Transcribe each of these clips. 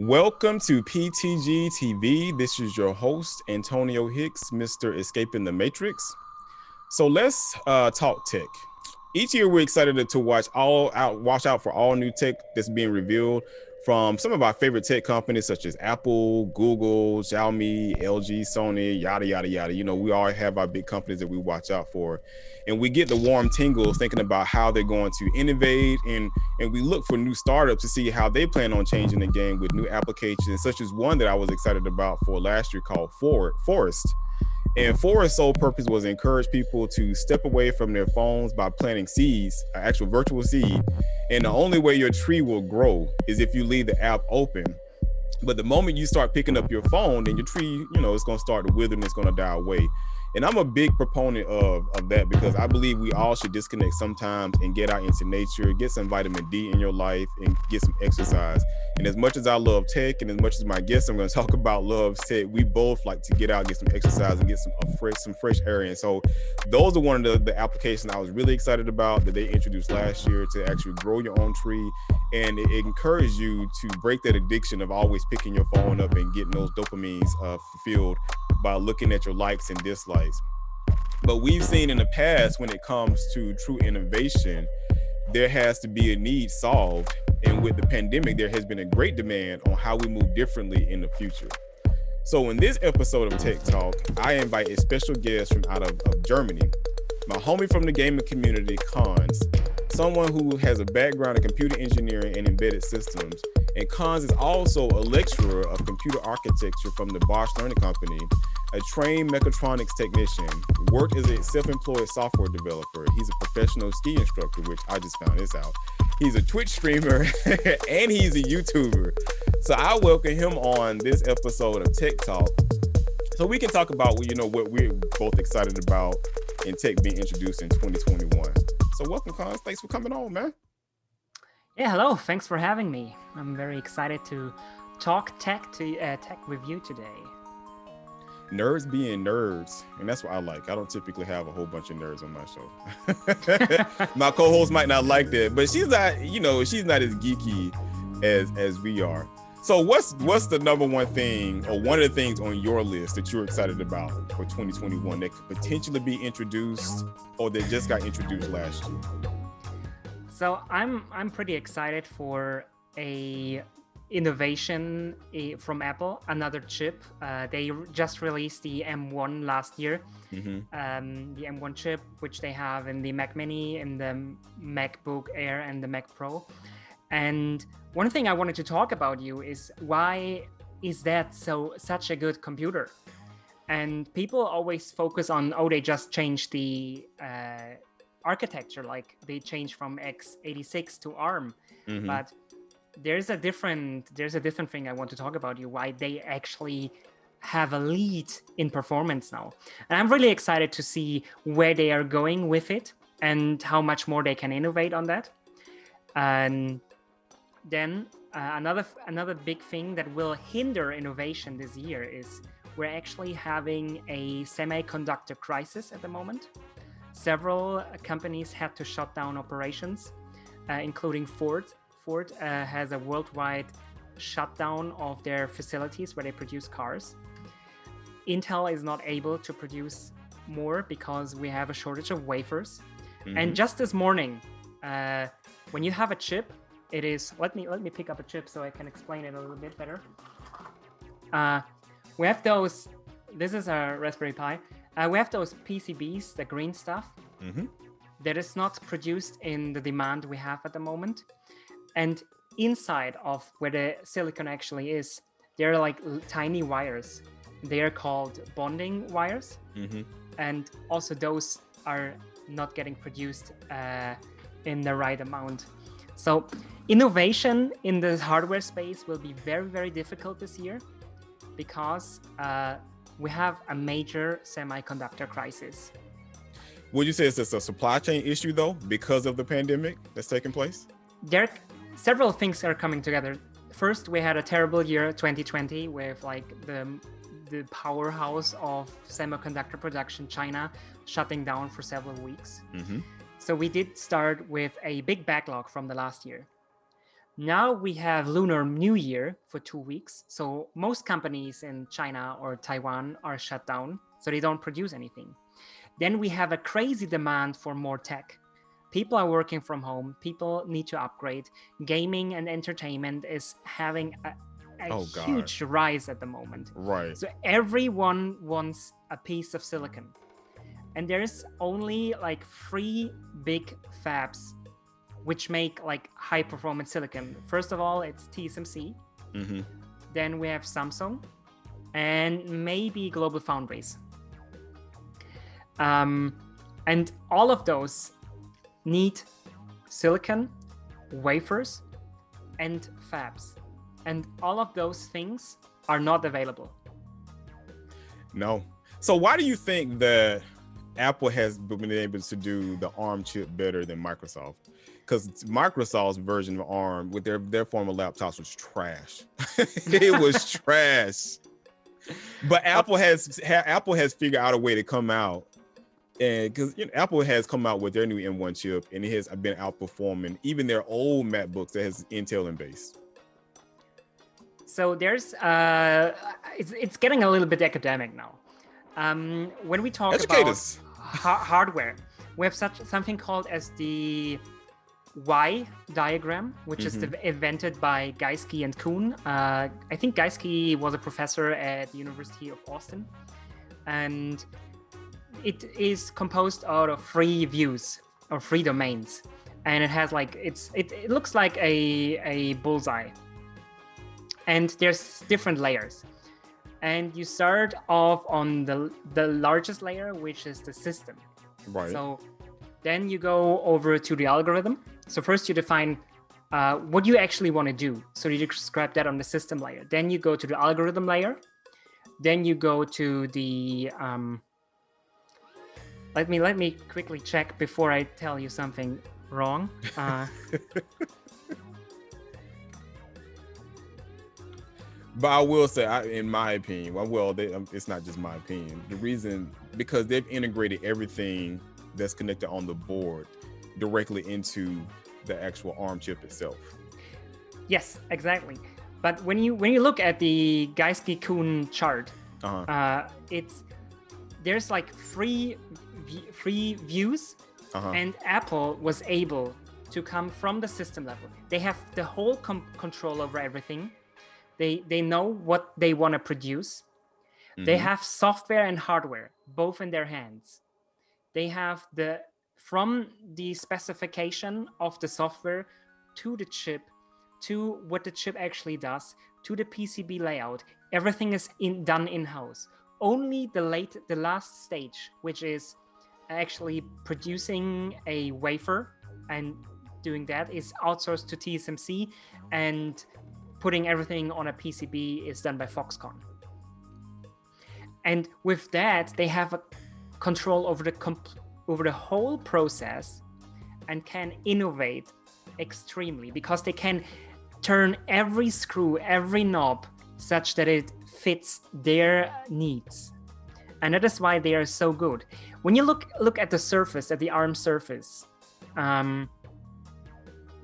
Welcome to PTG TV. This is your host, Antonio Hicks, Mr. Escaping the Matrix. So let's talk tech. Each year, we're excited to watch out for all new tech that's being revealed from some of our favorite tech companies such as Apple, Google, Xiaomi, LG, Sony, yada, yada, yada. You know, we all have our big companies that we watch out for. And we get the warm tingles thinking about how they're going to innovate. And we look for new startups to see how they plan on changing the game with new applications, such as one that I was excited about for last year called Forest. And Forest's sole purpose was to encourage people to step away from their phones by planting seeds, an actual virtual seed. And the only way your tree will grow is if you leave the app open. But the moment you start picking up your phone, then your tree, it's going to start to wither and it's going to die away. And I'm a big proponent of that because I believe we all should disconnect sometimes and get out into nature, get some vitamin D in your life and get some exercise. And as much as I love tech and as much as my guests I'm going to talk about loves tech, we both like to get out, get some exercise and get some fresh air in. So those are one of the applications I was really excited about that they introduced last year to actually grow your own tree. And it encourages you to break that addiction of always picking your phone up and getting those dopamines fulfilled by looking at your likes and dislikes. But we've seen in the past when it comes to true innovation, there has to be a need solved. And with the pandemic, there has been a great demand on how we move differently in the future. So in this episode of Tech Talk, I invite a special guest from out of Germany, my homie from the gaming community, Konze, someone who has a background in computer engineering and embedded systems. And Konze is also a lecturer of computer architecture from the Bosch Learning Company, a trained mechatronics technician, worked as a self-employed software developer. He's a professional ski instructor, which I just found this out. He's a Twitch streamer and he's a YouTuber. So I welcome him on this episode of Tech Talk so we can talk about what we're both excited about in tech being introduced in 2021. So welcome, Konze. Thanks for coming on, man. Yeah, hello. Thanks for having me. I'm very excited to talk tech with you today. Nerds being nerds, and that's what I like. I don't typically have a whole bunch of nerds on my show. My co-host might not like that, but she's not as geeky as we are. So what's the number one thing or one of the things on your list that you're excited about for 2021 that could potentially be introduced or that just got introduced last year? So I'm pretty excited for a innovation from Apple, another chip. They just released the M1 last year, the M1 chip, which they have in the Mac Mini, in the MacBook Air and the Mac Pro. And one thing I wanted to talk about is why is that such a good computer? And people always focus on, they just changed the architecture, like they changed from x86 to ARM. But there's a different thing I want to talk about why they actually have a lead in performance now. And I'm really excited to see where they are going with it and how much more they can innovate on that. And then another big thing that will hinder innovation this year is we're actually having a semiconductor crisis at the moment. Several companies had to shut down operations, including Ford. Ford has a worldwide shutdown of their facilities where they produce cars. Intel is not able to produce more because we have a shortage of wafers. And just this morning, when you have a chip, it is, let me pick up a chip so I can explain it a little bit better. We have those, this is a Raspberry Pi. We have those PCBs, the green stuff, that is not produced in the demand we have at the moment. And inside of where the silicon actually is, there are like tiny wires. They are called bonding wires. And also those are not getting produced in the right amount. So innovation in the hardware space will be very, very difficult this year because we have a major semiconductor crisis. Would you say it's a supply chain issue though, because of the pandemic that's taking place? There several things are coming together. First, we had a terrible year, 2020, with like the powerhouse of semiconductor production, China, shutting down for several weeks. So we did start with a big backlog from the last year. Now we have Lunar New Year for 2 weeks. So most companies in China or Taiwan are shut down, so they don't produce anything. Then we have a crazy demand for more tech. People are working from home. People need to upgrade. Gaming and entertainment is having a huge rise at the moment. Right. So everyone wants a piece of silicon. And there's only like 3 big fabs which make like high performance silicon. First of all, it's TSMC. Mm-hmm. Then we have Samsung and maybe Global Foundries. And all of those need silicon, wafers, and fabs. And all of those things are not available. No. So why do you think that Apple has been able to do the ARM chip better than Microsoft? Because Microsoft's version of ARM with their former laptops was trash. It was trash. But Apple has figured out a way to come out, and because Apple has come out with their new M1 chip, and it has been outperforming even their old MacBooks that has Intel in base. So there's it's getting a little bit academic now. When we talk about hardware, we have something called as the Y diagram, which is invented by Geiske and Kuhn. I think Geiske was a professor at the University of Austin, and it is composed out of 3 views or 3 domains, and it has like it looks like a bullseye, and there's different layers. And you start off on the largest layer, which is the system. Right. So then you go over to the algorithm. So first you define what you actually want to do. So you describe that on the system layer. Then you go to the algorithm layer. Then you go to the let me quickly check before I tell you something wrong. But I will say, in my opinion, it's not just my opinion. The reason, because they've integrated everything that's connected on the board directly into the actual ARM chip itself. Yes, exactly. But when you look at the Geiske-Kuhn chart, there's like three views, and Apple was able to come from the system level. They have the whole control over everything. They know what they want to produce. They have software and hardware both in their hands. They have from the specification of the software to the chip, to what the chip actually does, to the PCB layout. Everything is done in-house. Only the last stage, which is actually producing a wafer and doing that, is outsourced to TSMC, and putting everything on a PCB is done by Foxconn. And with that, they have a control over the whole process and can innovate extremely, because they can turn every screw, every knob such that it fits their needs. And that is why they are so good. When you look at the surface, at the ARM surface,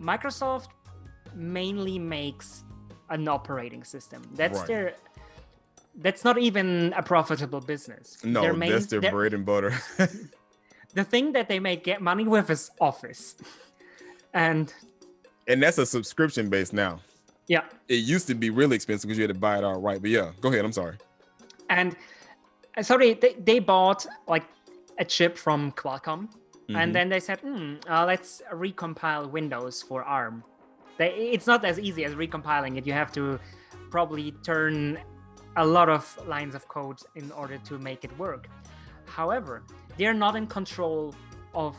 Microsoft mainly makes an operating system. That's not even a profitable business. No, that's their bread and butter. The thing that they get money with is Office. And that's a subscription base now. Yeah. It used to be really expensive because you had to buy it outright. But yeah, go ahead. I'm sorry. And so they bought like a chip from Qualcomm, and then they said, let's recompile Windows for ARM. It's not as easy as recompiling it. You have to probably turn a lot of lines of code in order to make it work. However, they're not in control of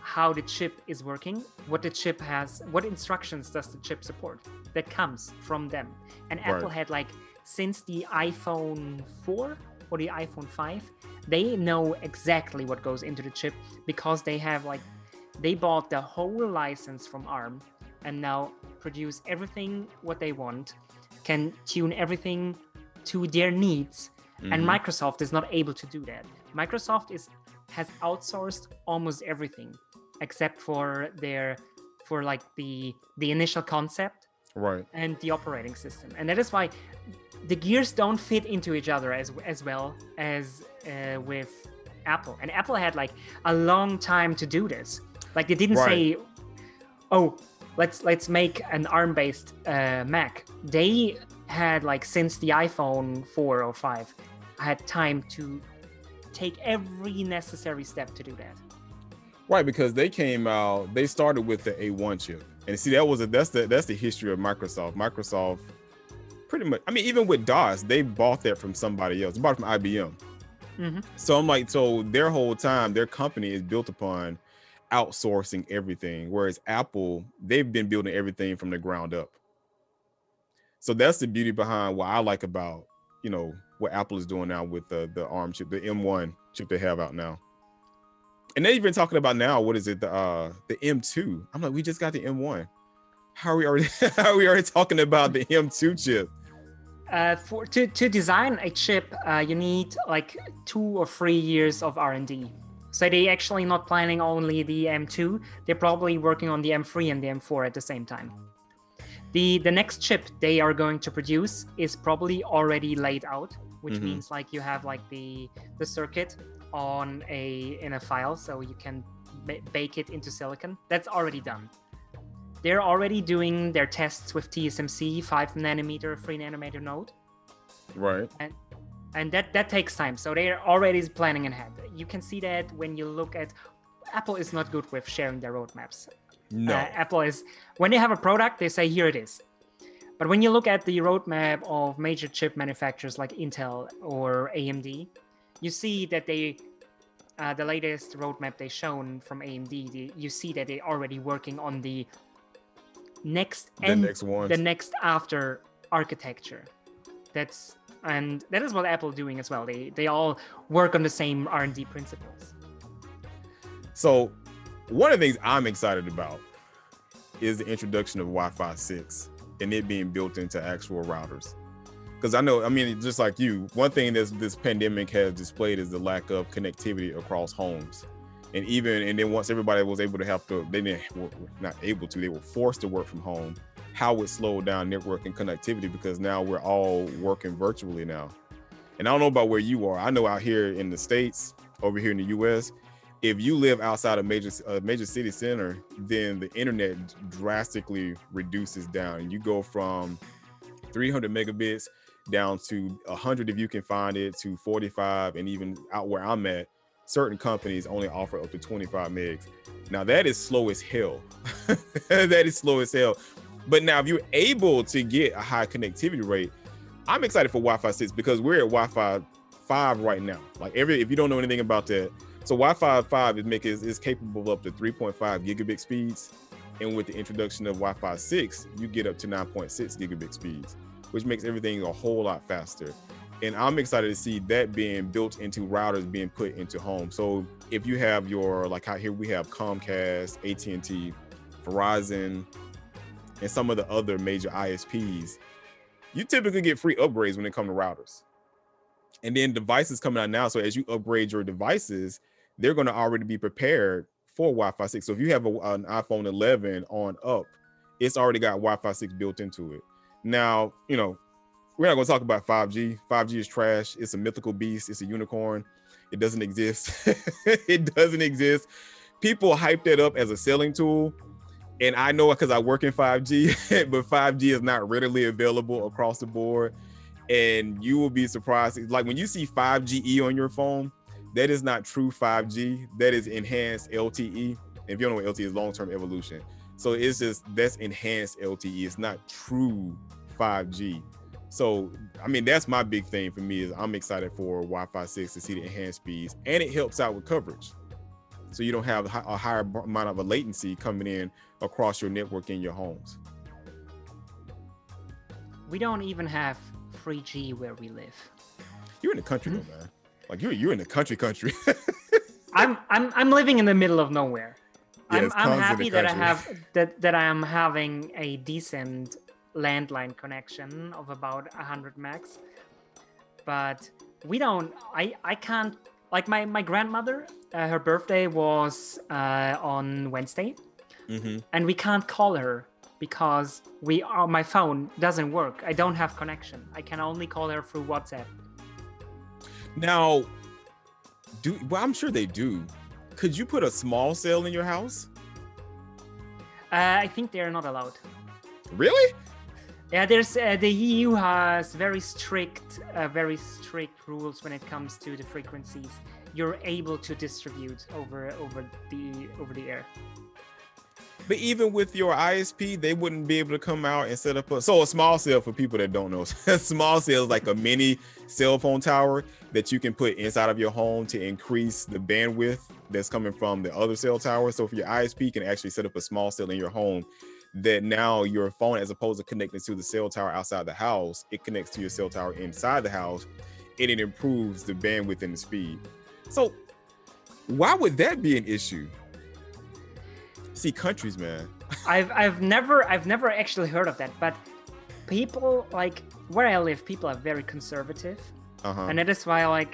how the chip is working, what the chip has, what instructions does the chip support. That comes from them. And Apple had since the iPhone 4 or the iPhone 5, they know exactly what goes into the chip, because they have they bought the whole license from ARM and now produce everything what they want, can tune everything to their needs. And Microsoft is not able to do that. Microsoft has outsourced almost everything except for the initial concept Right. and the operating system. And that is why the gears don't fit into each other as well as with Apple. And Apple had like a long time to do this. Like they didn't Right. say, "Oh, let's make an ARM-based Mac." They had like since the iPhone 4 or 5 had time to take every necessary step to do that. Right, because they came out, they started with the A1 chip. And see, that's the history of Microsoft. Microsoft pretty much, I mean, even with DOS, they bought that from somebody else. They bought it from IBM. Mm-hmm. So I'm like, so their whole time, their company is built upon outsourcing everything. Whereas Apple, they've been building everything from the ground up. So that's the beauty behind what I like about, what Apple is doing now with the ARM chip, the M1 chip they have out now. And they've been talking about now, what is it, the M2? I'm like, we just got the M1. How are we already talking about the M2 chip? To design a chip, you need like 2 or 3 years of R&D. So they actually not planning only the M2. They're probably working on the M3 and the M4 at the same time. The next chip they are going to produce is probably already laid out, which means like you have like the circuit in a file, so you can bake it into silicon. That's already done. They're already doing their tests with TSMC 5 nanometer, 3 nanometer node. Right. And that takes time. So they're already planning ahead. You can see that when you look at Apple is not good with sharing their roadmaps. No. Apple is, when they have a product, they say, here it is. But when you look at the roadmap of major chip manufacturers like Intel or AMD, you see that the latest roadmap they shown from AMD, you see that they're already working on the next after architecture. That is what Apple doing as well. They all work on the same R&D principles. So one of the things I'm excited about is the introduction of Wi-Fi 6 and it being built into actual routers. Because just like you, one thing this pandemic has displayed is the lack of connectivity across homes. And then once everybody was able to they were forced to work from home, how it slowed down network and connectivity, because now we're all working virtually now. And I don't know about where you are. I know out here in the States, over here in the US, if you live outside a major city center, then the internet drastically reduces down. And you go from 300 megabits down to 100 if you can find it, to 45, and even out where I'm at, certain companies only offer up to 25 megs. Now that is slow as hell. That is slow as hell. But now if you're able to get a high connectivity rate, I'm excited for Wi-Fi 6 because we're at Wi-Fi 5 right now. Like if you don't know anything about that, so Wi-Fi 5 is capable of up to 3.5 gigabit speeds. And with the introduction of Wi-Fi 6, you get up to 9.6 gigabit speeds, which makes everything a whole lot faster. And I'm excited to see that being built into routers being put into homes. So if you have like out here we have Comcast, AT&T, Verizon, and some of the other major ISPs, you typically get free upgrades when it comes to routers. And then devices coming out now. So as you upgrade your devices, they're going to already be prepared for Wi-Fi 6. So if you have an iPhone 11 on up, it's already got Wi-Fi 6 built into it. Now, we're not going to talk about 5G. 5G is trash. It's a mythical beast. It's a unicorn. It doesn't exist. It doesn't exist. People hype that up as a selling tool. And I know because I work in 5G, but 5G is not readily available across the board. And you will be surprised. Like when you see 5GE on your phone, that is not true 5G. That is enhanced LTE. If you don't know what LTE is, long-term evolution. So that's enhanced LTE. It's not true 5G. So, that's my big thing for me is I'm excited for Wi-Fi 6 to see the enhanced speeds, and it helps out with coverage. So you don't have a higher amount of a latency coming in across your network in your homes. We don't even have 3G where we live. You're in the country though, man. Like you're in the country. I'm living in the middle of nowhere. Yeah, I'm happy that I am having a decent landline connection of about 100 megs. But I can't, like my grandmother, her birthday was on Wednesday, and we can't call her because my phone doesn't work. I don't have connection. I can only call her through WhatsApp. Now, I'm sure they do. Could you put a small cell in your house? I think they're not allowed. Really? Yeah, there's the EU has very strict rules when it comes to the frequencies you're able to distribute over the air. But even with your ISP, they wouldn't be able to come out and set up a small cell, for people that don't know. A small cell is like a mini cell phone tower that you can put inside of your home to increase the bandwidth that's coming from the other cell tower. So for your ISP, can actually set up a small cell in your home that now your phone, as opposed to connecting to the cell tower outside the house, it connects to your cell tower inside the house, and it improves the bandwidth and the speed. So why would that be an issue? See, countries, man. I've never actually heard of that, but people, like where I live, people are very conservative, and that is why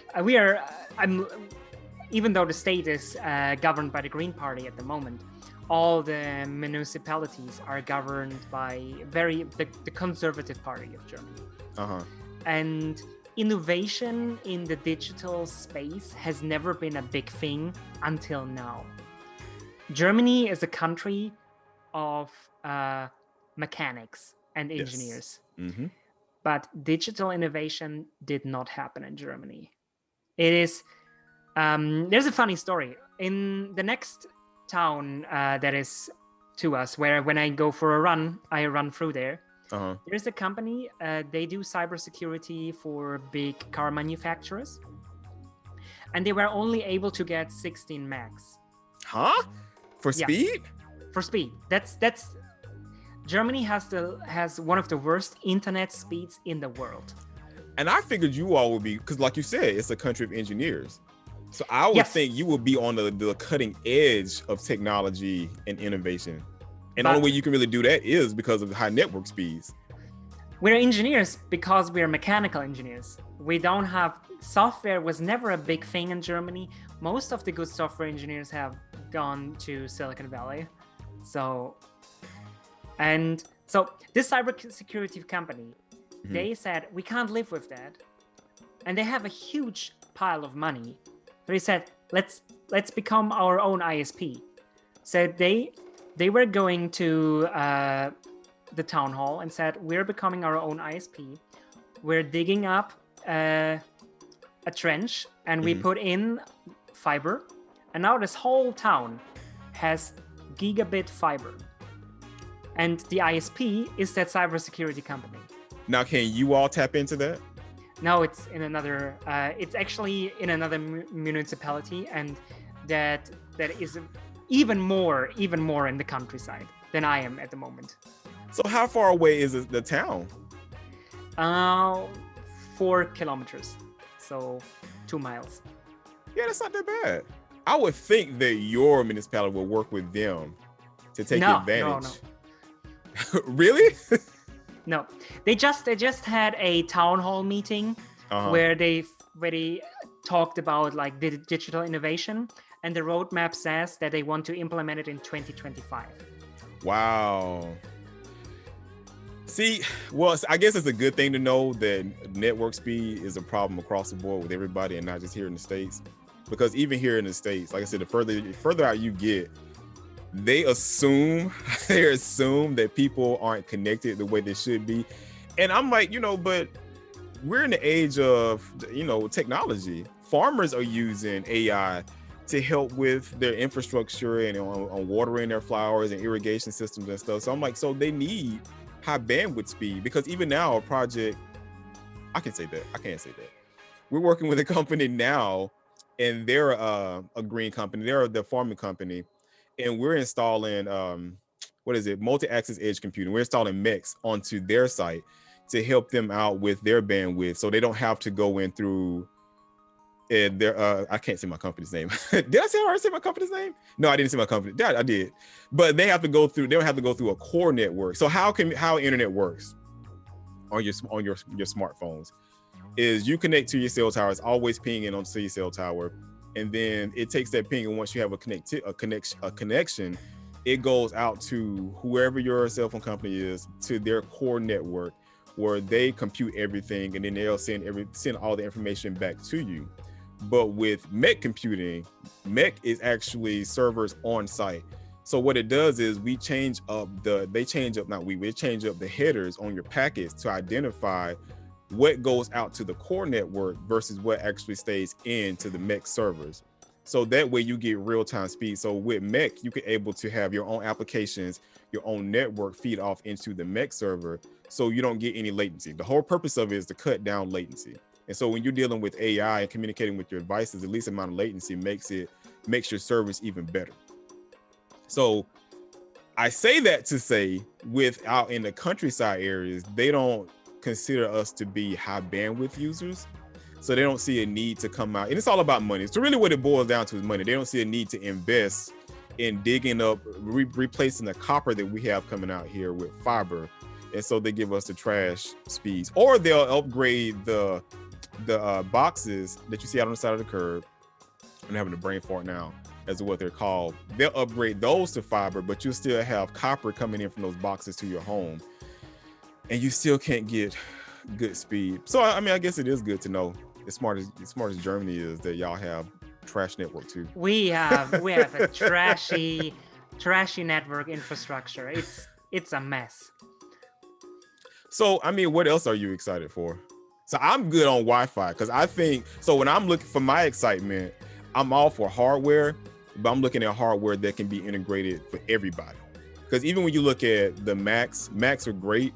even though the state is governed by the Green Party at the moment, all the municipalities are governed by the conservative party of Germany. And innovation in the digital space has never been a big thing until now. Germany is a country of mechanics and engineers. Yes. Mm-hmm. But digital innovation did not happen in Germany. It is there's a funny story. In the next town that is to us, where when I go for a run, I run through there. There's a company, they do cybersecurity for big car manufacturers, and they were only able to get 16 megs. For speed? For speed. That's Germany has one of the worst internet speeds in the world. And I figured you all would be, because like you said, it's a country of engineers. So I would think you would be on the cutting edge of technology and innovation. And the only way you can really do that is because of the high network speeds. We're engineers because we're mechanical engineers. We don't have software was never a big thing in Germany. Most of the good software engineers have gone to Silicon Valley. So this cybersecurity company, they said, we can't live with that. And they have a huge pile of money. So they said, let's become our own ISP. So they were going to the town hall and said, we're becoming our own ISP. We're digging up a trench, and we put in fiber. And now this whole town has gigabit fiber. And the ISP is that cybersecurity company. Now, can you all tap into that? No, it's in another. It's actually in another municipality, and that is even more in the countryside than I am at the moment. So how far away is the town? 4 kilometers, so 2 miles. Yeah, that's not that bad. I would think that your municipality will work with them to take advantage. No. Really? No, they just had a town hall meeting where they talked about like the digital innovation, and the roadmap says that they want to implement it in 2025. Wow. See, well, I guess it's a good thing to know that network speed is a problem across the board with everybody, and not just here in the States. Because even here in the States, like I said, the further out you get, they assume that people aren't connected the way they should be. And I'm like, but we're in the age of, technology. Farmers are using AI to help with their infrastructure and on watering their flowers and irrigation systems and stuff. So I'm like, so they need high bandwidth speed, because even now a project, I can't say that. We're working with a company now, and they're a green company. They're the farming company. And we're installing, multi-axis edge computing. We're installing mechs onto their site to help them out with their bandwidth, so they don't have to go in through their, I can't say my company's name. Did I say my company's name? No, I didn't say my company. Yeah, I did. But they don't have to go through a core network. So how internet works on your smartphones is you connect to your cell tower. It's always pinging onto your cell tower. And then it takes that ping, and once you have a connection, it goes out to whoever your cell phone company is, to their core network, where they compute everything, and then they'll send all the information back to you. But with mech computing, mech is actually servers on site. So what it does is we change up the headers on your packets to identify what goes out to the core network versus what actually stays into the mech servers. So that way you get real-time speed. So with mech, you can able to have your own applications, your own network feed off into the mech server, so you don't get any latency. The whole purpose of it is to cut down latency. And so when you're dealing with AI and communicating with your devices, the least amount of latency makes your service even better. So I say that to say, out in the countryside areas, they don't consider us to be high bandwidth users. So they don't see a need to come out. And it's all about money. So really what it boils down to is money. They don't see a need to invest in digging up, replacing the copper that we have coming out here with fiber. And so they give us the trash speeds. Or they'll upgrade the boxes that you see out on the side of the curb. I'm having a brain fart now as to what they're called. They'll upgrade those to fiber, but you'll still have copper coming in from those boxes to your home. And you still can't get good speed. So I mean, I guess it is good to know, as smart as Germany is, that y'all have trash network too. We have a trashy network infrastructure. It's a mess. So I mean, what else are you excited for? So I'm good on Wi-Fi, because I think, so when I'm looking for my excitement, I'm all for hardware, but I'm looking at hardware that can be integrated for everybody. Because even when you look at the Macs are great,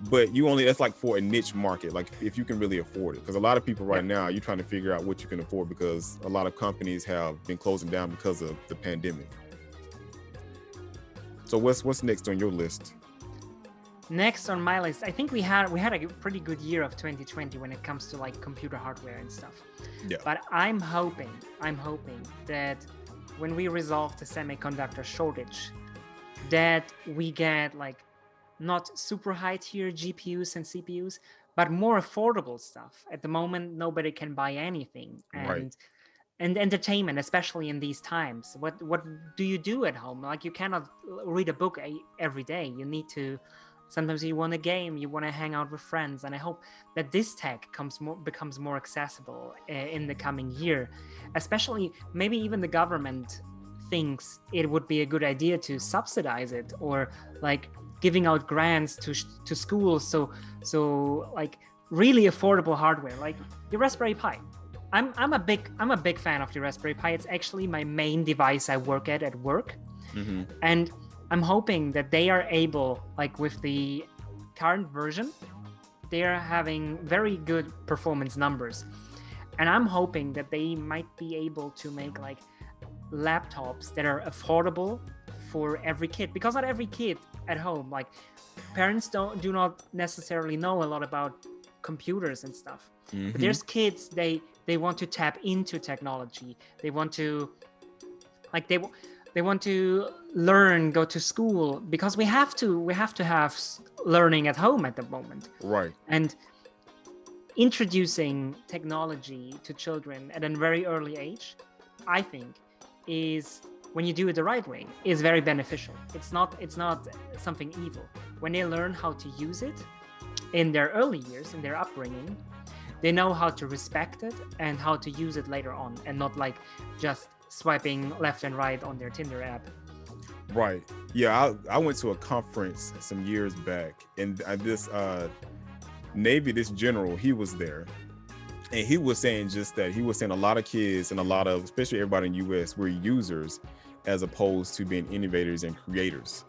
but that's like for a niche market, like if you can really afford it. Because a lot of people right now, you're trying to figure out what you can afford, because a lot of companies have been closing down because of the pandemic. So what's next on your list? Next on my list, I think we had a pretty good year of 2020 when it comes to like computer hardware and stuff. Yeah. But I'm hoping that when we resolve the semiconductor shortage, that we get like not super high tier GPUs and CPUs, but more affordable stuff. At the moment, nobody can buy anything. Right. And entertainment, especially in these times. What do you do at home? Like, you cannot read a book every day. You need to, sometimes you want a game, you want to hang out with friends. And I hope that this tech becomes more accessible in the coming year. Especially, maybe even the government thinks it would be a good idea to subsidize it, or like giving out grants to schools, so like really affordable hardware, like the Raspberry Pi. I'm a big fan of the Raspberry Pi. It's actually my main device I work at work. Mm-hmm. And I'm hoping that they are able, like with the current version, they are having very good performance numbers. And I'm hoping that they might be able to make like laptops that are affordable for every kid, because not every kid at home, like parents do not necessarily know a lot about computers and stuff. Mm-hmm. But there's kids, they want to tap into technology. They want to like they want to learn, go to school, because we have to have learning at home at the moment. Right. And introducing technology to children at a very early age, I think, is, when you do it the right way, is very beneficial. It's not something evil. When they learn how to use it in their early years, in their upbringing, they know how to respect it and how to use it later on, and not like just swiping left and right on their Tinder app. Right. Yeah, I went to a conference some years back, and this Navy, this general, he was there. And he was saying just that. He was saying a lot of kids and a lot of, especially everybody in the US, were users as opposed to being innovators and creators.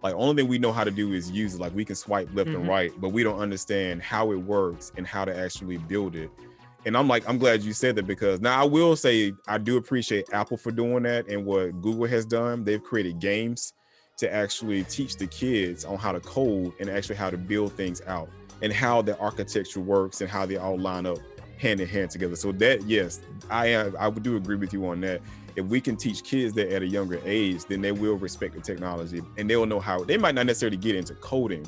Like, only thing we know how to do is use it. Like, we can swipe left and right, but we don't understand how it works and how to actually build it. And I'm glad you said that, because now I will say I do appreciate Apple for doing that, and what Google has done. They've created games to actually teach the kids on how to code and actually how to build things out, and how the architecture works and how they all line up hand in hand together. So that, yes, I do agree with you on that. If we can teach kids that at a younger age, then they will respect the technology, and they'll know how. They might not necessarily get into coding,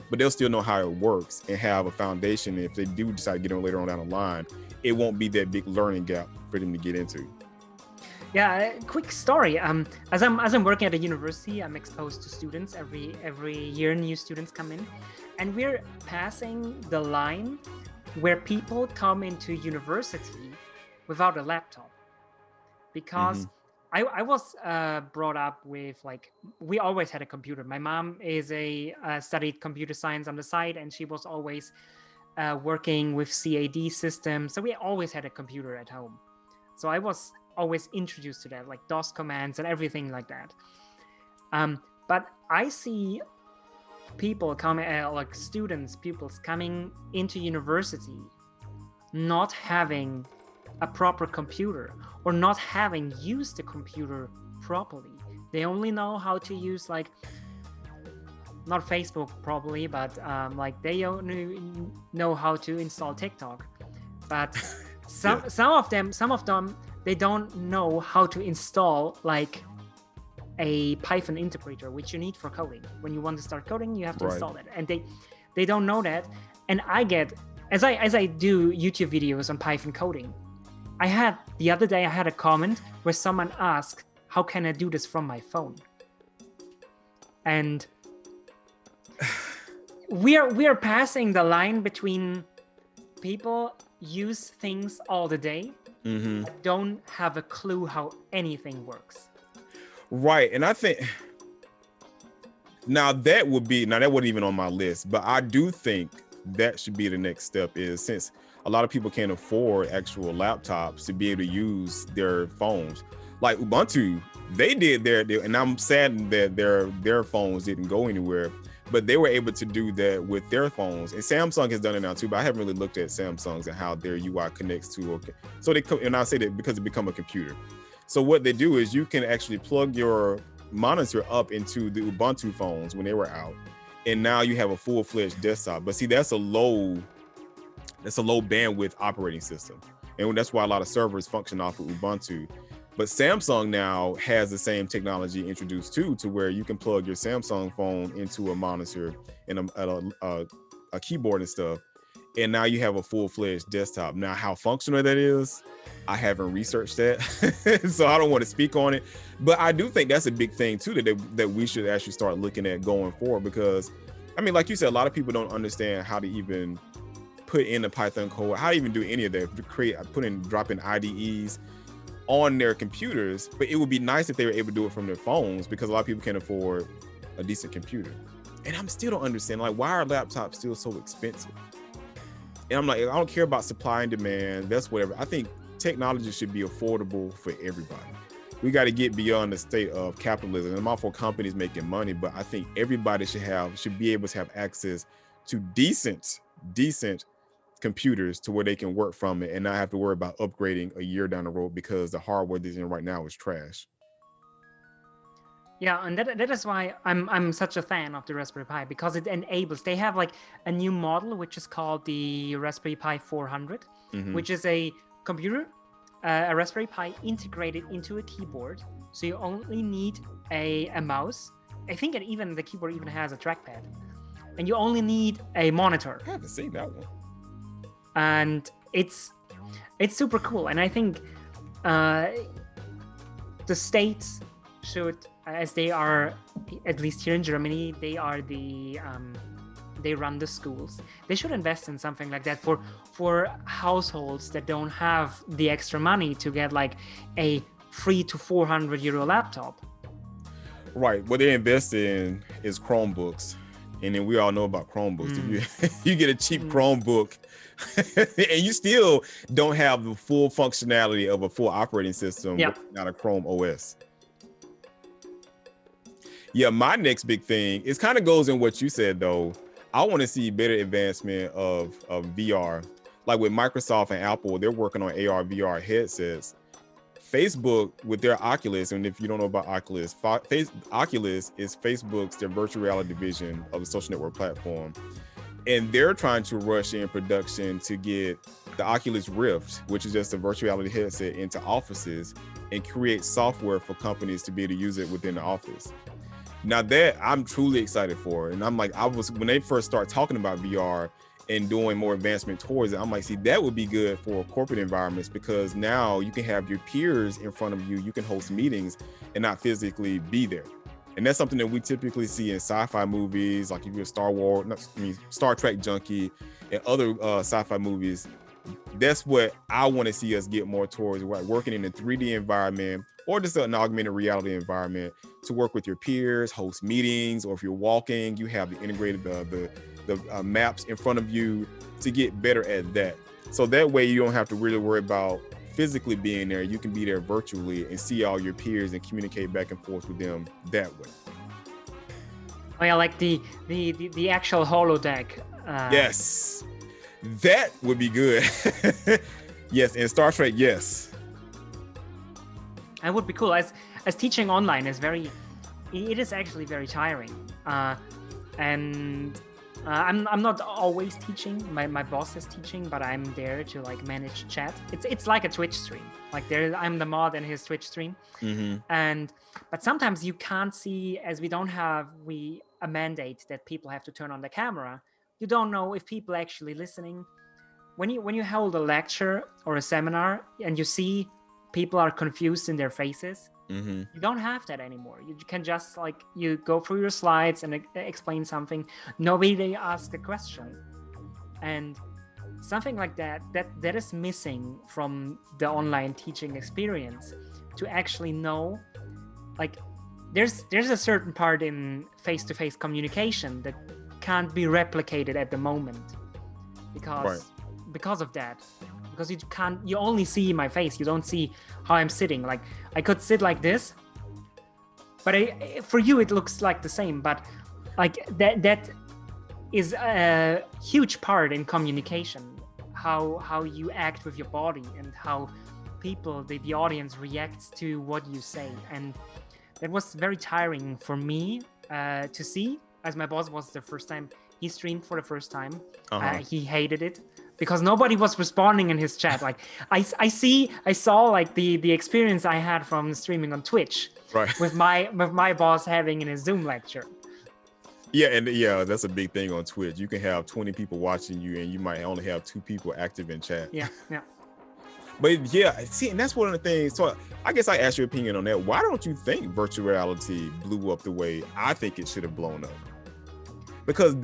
but they'll still know how it works and have a foundation. And if they do decide to get on later on down the line, it won't be that big learning gap for them to get into. Yeah, quick story. As I'm working at a university, I'm exposed to students every year. New students come in, and we're passing the line where people come into university without a laptop, because I was brought up with, like, we always had a computer. My mom studied computer science on the side, and she was always working with CAD systems, so we always had a computer at home. So I was always introduced to that, like DOS commands and everything like that. But I see people coming, like students, pupils coming into university not having a proper computer, or not having used the computer properly. They only know how to use, like, not Facebook probably, but like they only know how to install TikTok. But some of them, they don't know how to install, like, a Python interpreter, which you need for coding. When you want to start coding, you have to install that, and they don't know that. And I get, as I do YouTube videos on Python coding, the other day I had a comment where someone asked, how can I do this from my phone? And we are passing the line between people use things all the day, but don't have a clue how anything works. Right. And I think that wasn't even on my list, but I do think that should be the next step, is since a lot of people can't afford actual laptops to be able to use their phones. Like Ubuntu, they did and I'm saddened that their phones didn't go anywhere, but they were able to do that with their phones. And Samsung has done it now too, but I haven't really looked at Samsung's and how their UI connects to. So and I say that because it become a computer. So what they do is you can actually plug your monitor up into the Ubuntu phones when they were out, and now you have a full-fledged desktop. But see, that's a low bandwidth operating system, and that's why a lot of servers function off of Ubuntu. But Samsung now has the same technology introduced too, to where you can plug your Samsung phone into a monitor and a keyboard and stuff, and now you have a full-fledged desktop. Now, how functional that is, I haven't researched that, so I don't want to speak on it. But I do think that's a big thing too, that we should actually start looking at going forward, because, I mean, like you said, a lot of people don't understand how to even put in the Python code, how to even do any of that, drop in IDEs on their computers. But it would be nice if they were able to do it from their phones, because a lot of people can't afford a decent computer. And I'm still don't understand, like, why are laptops still so expensive? And I'm like, I don't care about supply and demand. That's whatever. I think technology should be affordable for everybody. We got to get beyond the state of capitalism. I'm all for companies making money, but I think everybody should be able to have access to decent computers to where they can work from it and not have to worry about upgrading a year down the road because the hardware that's in right now is trash. Yeah, and that is why I'm such a fan of the Raspberry Pi, because it enables. They have, like, a new model which is called the Raspberry Pi 400, which is a computer, a Raspberry Pi integrated into a keyboard. So you only need a mouse. I think the keyboard even has a trackpad, and you only need a monitor. I haven't seen that one. And it's super cool. And I think the states should, as they are, at least here in Germany, they are they run the schools. They should invest in something like that for households that don't have the extra money to get, like, a 300 to 400 euro laptop. Right. What they invest in is Chromebooks. And then we all know about Chromebooks. If you get a cheap Chromebook and you still don't have the full functionality of a full operating system, not a Chrome OS. Yeah, my next big thing, it kind of goes in what you said, though. I want to see better advancement of VR. Like with Microsoft and Apple, they're working on AR, VR headsets. Facebook with their Oculus, and if you don't know about Oculus, Oculus is their virtual reality division of the social network platform. And they're trying to rush in production to get the Oculus Rift, which is just a virtual reality headset, into offices and create software for companies to be able to use it within the office. Now that I'm truly excited for, and I'm like, when they first start talking about VR, and doing more advancement towards it. I'm like, see, that would be good for corporate environments, because now you can have your peers in front of you. You can host meetings and not physically be there. And that's something that we typically see in sci-fi movies, like if you're a Star Trek junkie and other sci-fi movies. That's what I want to see us get more towards, right? Working in a 3D environment or just an augmented reality environment to work with your peers, host meetings, or if you're walking, you have the integrated the maps in front of you to get better at that. So that way you don't have to really worry about physically being there. You can be there virtually and see all your peers and communicate back and forth with them that way. Oh yeah, like the actual holodeck. Yes, that would be good. Yes, in Star Trek, yes. That would be cool. As teaching online is it is actually very tiring. And I'm not always teaching. My boss is teaching, but I'm there to like manage chat. It's like a Twitch stream. Like I'm the mod in his Twitch stream. Mm-hmm. But sometimes you can't see, as we don't have a mandate that people have to turn on the camera. You don't know if people are actually listening. When you hold a lecture or a seminar and you see people are confused in their faces, mm-hmm. You don't have that anymore. You can just you go through your slides and explain something. Nobody asks a question, and something like that is missing from the online teaching experience. To actually know, like, there's a certain part in face-to-face communication that can't be replicated at the moment because of that. Because you only see my face. You don't see how I'm sitting. Like, I could sit like this, but for you it looks like the same. But like that is a huge part in communication. How you act with your body and how people, the audience, reacts to what you say. And that was very tiring for me to see, as my boss was the first time he streamed for the first time. He hated it because nobody was responding in his chat. Like I saw like the experience I had from streaming on Twitch, right, with my boss having in his Zoom lecture. Yeah, and yeah, that's a big thing on Twitch. You can have 20 people watching you, and you might only have 2 people active in chat. Yeah. But yeah, see, and that's one of the things. So I guess I ask your opinion on that. Why don't you think virtual reality blew up the way I think it should have blown up? Because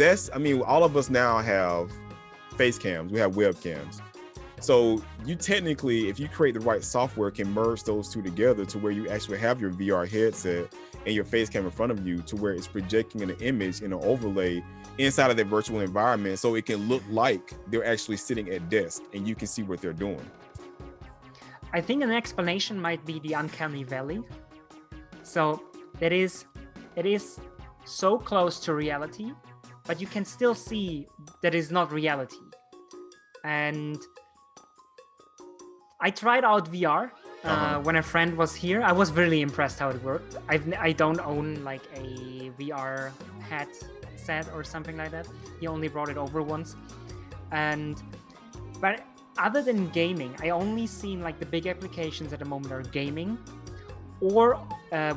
all of us now have face cams. We have webcams. So you technically, if you create the right software, can merge those two together to where you actually have your VR headset and your face cam in front of you, to where it's projecting an image in an overlay inside of that virtual environment, so it can look like they're actually sitting at desk and you can see what they're doing. I think an explanation might be the uncanny valley. So it is so close to reality, but you can still see that it's not reality. And I tried out VR when a friend was here. I was really impressed how it worked. I don't own like a VR headset or something like that. He only brought it over once. But other than gaming, I only seen like the big applications at the moment are gaming, or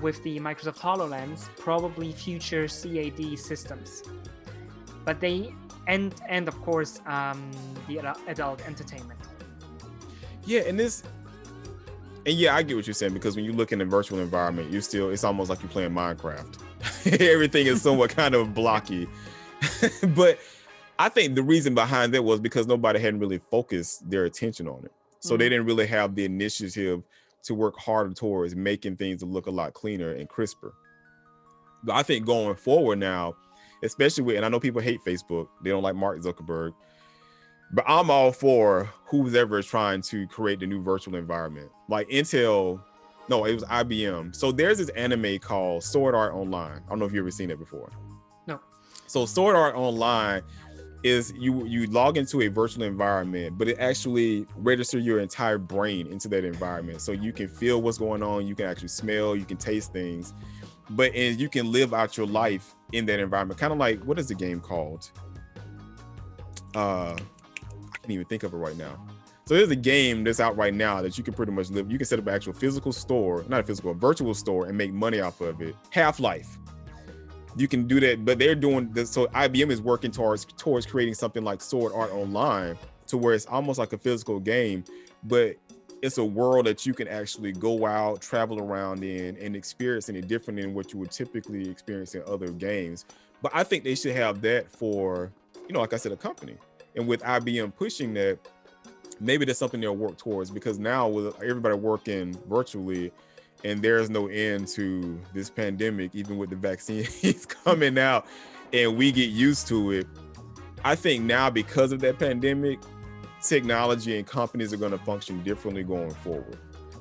with the Microsoft HoloLens, probably future CAD systems. But and of course the adult entertainment. Yeah, and yeah, I get what you're saying, because when you look in a virtual environment, it's almost like you're playing Minecraft. Everything is somewhat kind of blocky. But I think the reason behind that was because nobody hadn't really focused their attention on it. So they didn't really have the initiative to work harder towards making things look a lot cleaner and crisper. But I think going forward now, especially and I know people hate Facebook, they don't like Mark Zuckerberg, but I'm all for who's ever trying to create the new virtual environment. Like it was IBM. So there's this anime called Sword Art Online. I don't know if you've ever seen it before. No. So Sword Art Online is you log into a virtual environment, but it actually registers your entire brain into that environment. So you can feel what's going on, you can actually smell, you can taste things, and you can live out your life in that environment. Kind of like, what is the game called? I can't even think of it right now. So there's a game that's out right now that you can pretty much live. You can set up an actual virtual store and make money off of it. Half-Life. you can do that. But they're doing this, so IBM is working towards creating something like Sword Art Online, to where it's almost like a physical game, but it's a world that you can actually go out, travel around in, and experience it different than what you would typically experience in other games. But I think they should have that for, like I said, a company. And with IBM pushing that, maybe that's something they'll work towards, because now with everybody working virtually, and there's no end to this pandemic, even with the vaccine coming out and we get used to it. I think now, because of that pandemic, technology and companies are going to function differently going forward.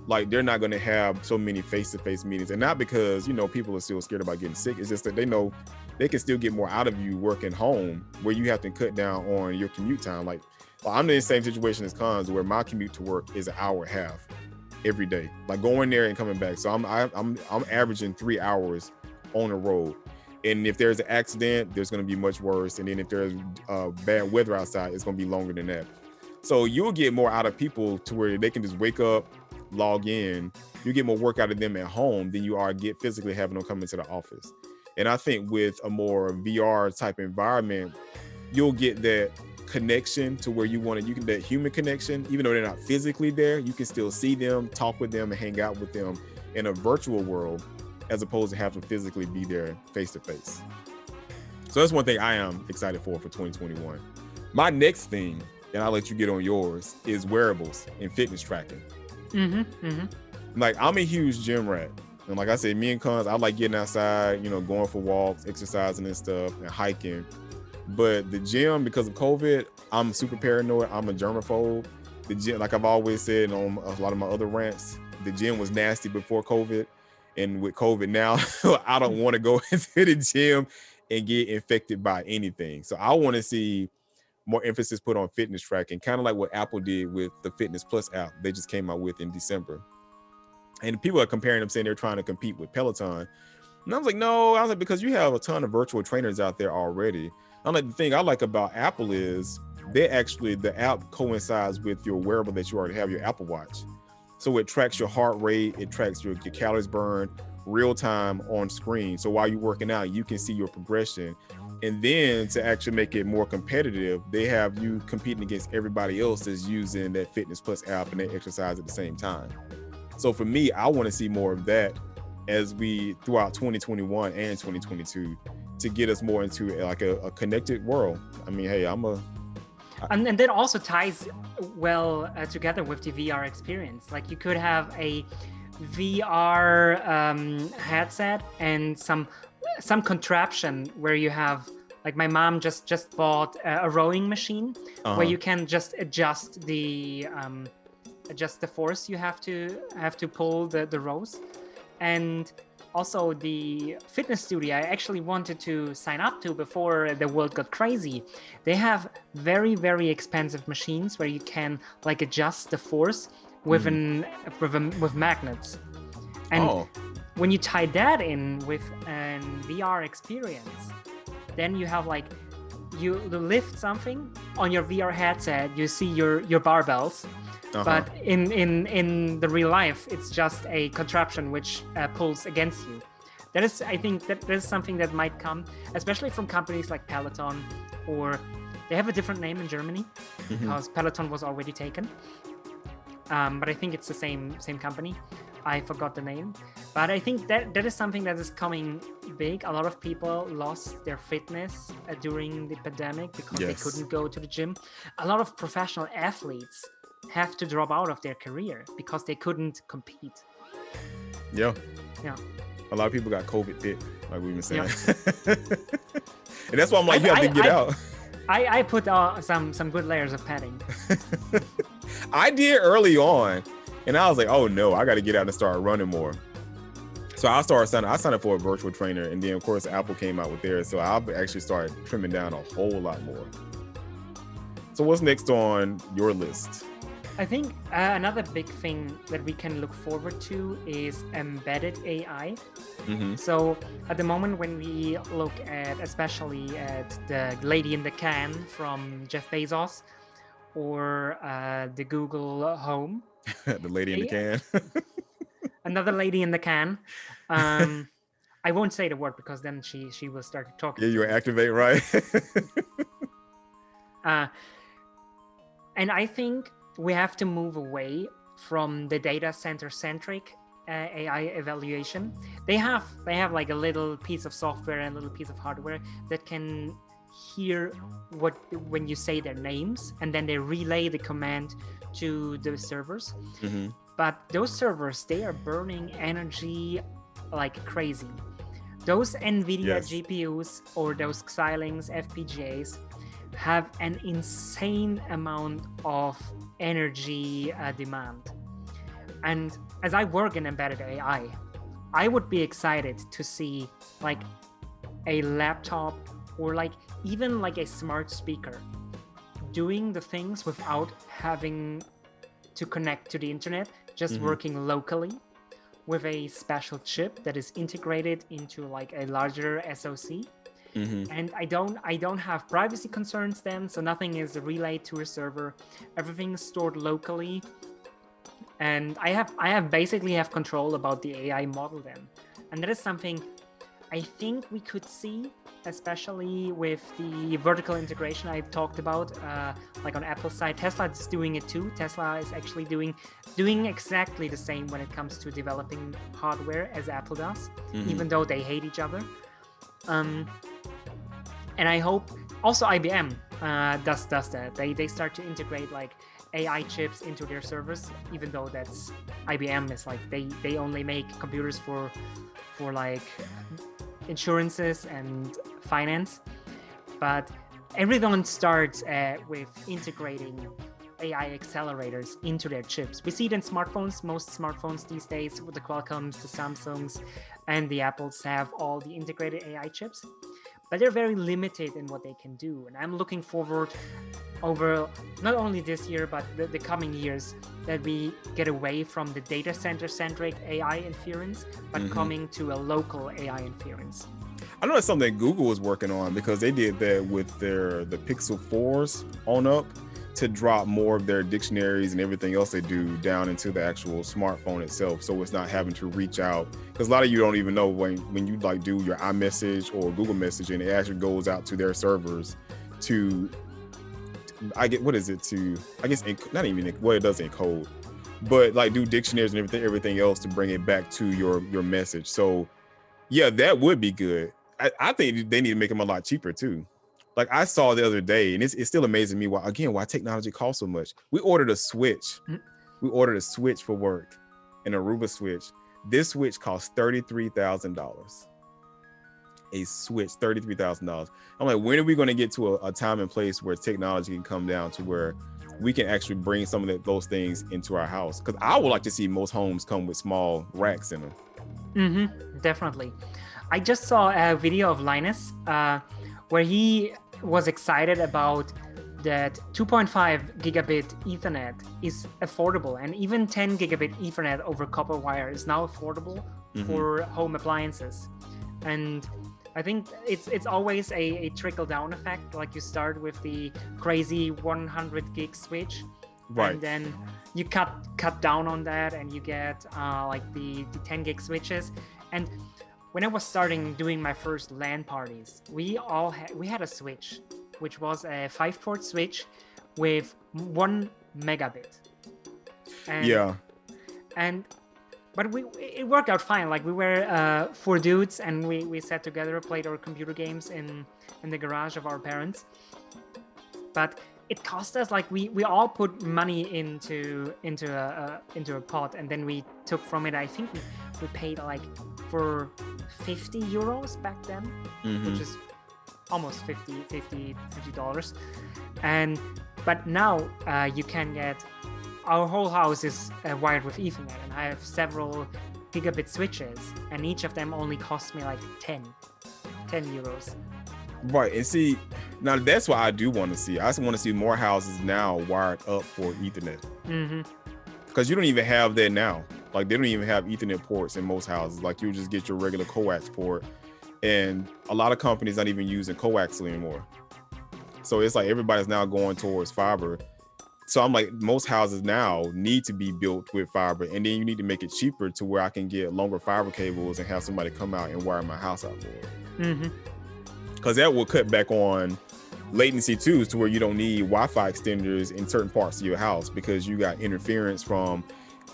Like, they're not going to have so many face-to-face meetings, and not because people are still scared about getting sick. It's just that they know they can still get more out of you working home, where you have to cut down on your commute time. Like I'm in the same situation as Konze, where my commute to work is an hour and a half every day, like going there and coming back. So I'm averaging 3 hours on the road. And if there's an accident, there's going to be much worse. And then if there's bad weather outside, it's going to be longer than that. So you'll get more out of people to where they can just wake up, log in. You get more work out of them at home than you are get physically having them come into the office. And I think with a more VR type environment, you'll get that connection to where you want to, that human connection, even though they're not physically there, you can still see them, talk with them, and hang out with them in a virtual world, as opposed to having to physically be there face to face. So that's one thing I am excited for 2021. My next thing, and I'll let you get on yours, is wearables and fitness tracking. Like, I'm a huge gym rat. And like I said, me and Konze, I like getting outside, going for walks, exercising and stuff, and hiking. But the gym, because of COVID, I'm super paranoid. I'm a germaphobe. The gym, like I've always said on a lot of my other rants, the gym was nasty before COVID. And with COVID now, I don't want to go into the gym and get infected by anything. So I want to see more emphasis put on fitness tracking, kind of like what Apple did with the Fitness Plus app they just came out with in December. And people are comparing them, saying they're trying to compete with Peloton. And I was like, no, because you have a ton of virtual trainers out there already. I'm like, the thing I like about Apple is the app coincides with your wearable that you already have, your Apple Watch. So it tracks your heart rate, it tracks your calories burned real time on screen. So while you're working out, you can see your progression. And then to actually make it more competitive, they have you competing against everybody else that's using that Fitness Plus app and they exercise at the same time. So for me, I want to see more of that as we throughout 2021 and 2022 to get us more into like a connected world. I mean, hey, and that also ties well together with the VR experience. Like, you could have a VR headset and some contraption where you have, like, my mom just bought a rowing machine where you can just adjust the force you have to pull the rows. And also the fitness studio I actually wanted to sign up to before the world got crazy, they have very, very expensive machines where you can like adjust the force with with magnets. And when you tie that in with an VR experience, then you have like, you lift something on your VR headset, you see your barbells. But in the real life, it's just a contraption which pulls against you. That is, I think that is something that might come, especially from companies like Peloton, or they have a different name in Germany because Peloton was already taken. But I think it's the same company. I forgot the name. But I think that is something that is coming big. A lot of people lost their fitness during the pandemic because they couldn't go to the gym. A lot of professional athletes have to drop out of their career because they couldn't compete. Yeah. A lot of people got COVID fit, like we've been saying. And that's why I'm like, you have to get out. I put some good layers of padding. I did early on, and I was like, oh no, I got to get out and start running more. So I signed up for a virtual trainer, and then of course Apple came out with theirs, so I've actually started trimming down a whole lot more. So what's next on your list? I think another big thing that we can look forward to is embedded AI. So at the moment, when we look at, especially at the lady in the can from Jeff Bezos, or the Google Home. The lady in the can. Another lady in the can. I won't say the word because then she will start talking. Yeah, you activate, right? And I think we have to move away from the data center centric AI evaluation. They have like a little piece of software and a little piece of hardware that can hear what when you say their names, and then they relay the command to the servers. Mm-hmm. But those servers, they are burning energy like crazy. Those NVIDIA GPUs or those Xilinx FPGAs have an insane amount of energy demand. And as I work in embedded AI, I would be excited to see like a laptop or like even like a smart speaker doing the things without having to connect to the internet, just working locally with a special chip that is integrated into like a larger SoC. And I don't have privacy concerns then, so nothing is relayed to a server. Everything is stored locally, and I basically have control about the AI model then. And that is something I think we could see, especially with the vertical integration I talked about, like on Apple's side. Tesla is doing it too. Tesla is actually doing exactly the same when it comes to developing hardware as Apple does, even though they hate each other. And I hope also IBM does that. They start to integrate like AI chips into their servers, even though that's IBM is like they only make computers for like insurances and finance. But everyone starts with integrating AI accelerators into their chips. We see it in smartphones. Most smartphones these days, with the Qualcomms, the Samsungs, and the Apples have all the integrated AI chips. But they're very limited in what they can do. And I'm looking forward over not only this year, but the coming years, that we get away from the data center centric AI inference, but coming to a local AI inference. I know that's something Google is working on, because they did that with the Pixel 4s on up to drop more of their dictionaries and everything else they do down into the actual smartphone itself, so it's not having to reach out, because a lot of you don't even know when you like do your iMessage or Google message and it actually goes out to their servers to not even what it does encode, but like do dictionaries and everything else to bring it back to your message. So yeah, that would be good. I think they need to make them a lot cheaper too. Like I saw the other day, and it's still amazing me why technology costs so much. We ordered a Switch. We ordered a Switch for work, an Aruba Switch. This Switch cost $33,000. A Switch, $33,000. I'm like, when are we going to get to a time and place where technology can come down to where we can actually bring some of those things into our house? Because I would like to see most homes come with small racks in them. Definitely. I just saw a video of Linus where he was excited about that 2.5 gigabit Ethernet is affordable, and even 10 gigabit Ethernet over copper wire is now affordable for home appliances. And I think it's always a trickle down effect. Like you start with the crazy 100 gig switch, right? And then you cut down on that, and you get like the 10 gig switches. And when I was starting doing my first LAN parties, we had a switch, which was a 5-port switch with 1 megabit. But it worked out fine. Like we were 4 dudes, and we sat together, played our computer games in the garage of our parents. But it cost us, like we all put money into a pot, and then we took from it. I think we paid like for 50 euros back then, which is almost $50. But now you can get, our whole house is wired with Ethernet, and I have several gigabit switches, and each of them only cost me like 10 euros. Right. And see, now that's what I do want to see. I just want to see more houses now wired up for Ethernet. Because you don't even have that now. Like they don't even have Ethernet ports in most houses. Like you just get your regular coax port, and a lot of companies not even using coaxial anymore. So it's like everybody's now going towards fiber So I'm like, most houses now need to be built with fiber, and then you need to make it cheaper to where I can get longer fiber cables and have somebody come out and wire my house out for it. Because that will cut back on latency too, to where you don't need Wi-Fi extenders in certain parts of your house because you got interference from,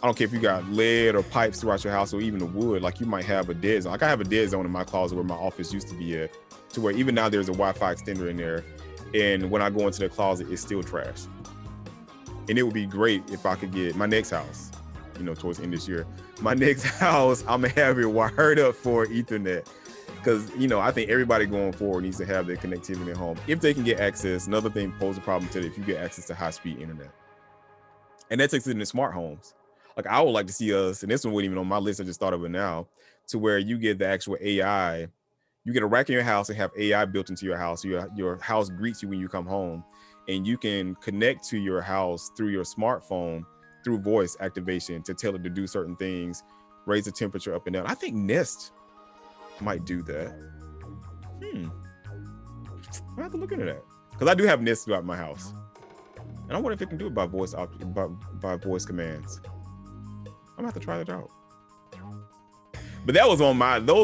I don't care if you got lead or pipes throughout your house or even the wood. Like you might have a dead zone. Like I have a dead zone in my closet where my office used to be at, to where even now there's a Wi-Fi extender in there, and when I go into the closet, it's still trash. And it would be great if I could get my next house, towards the end of this year. My next house, I'm gonna have it wired up for Ethernet. Because, I think everybody going forward needs to have their connectivity at home. If they can get access, another thing poses a problem to it if you get access to high-speed internet. And that takes it into smart homes. Like I would like to see us, and this one wasn't even on my list, I just thought of it now, to where you get the actual AI. You get a rack in your house and have AI built into your house. Your house greets you when you come home. And you can connect to your house through your smartphone through voice activation to tell it to do certain things, raise the temperature up and down. I think Nest might do that. I have to look into that because I do have Nest throughout my house, and I wonder if it can do it by voice by voice commands. I'm gonna have to try that out. But those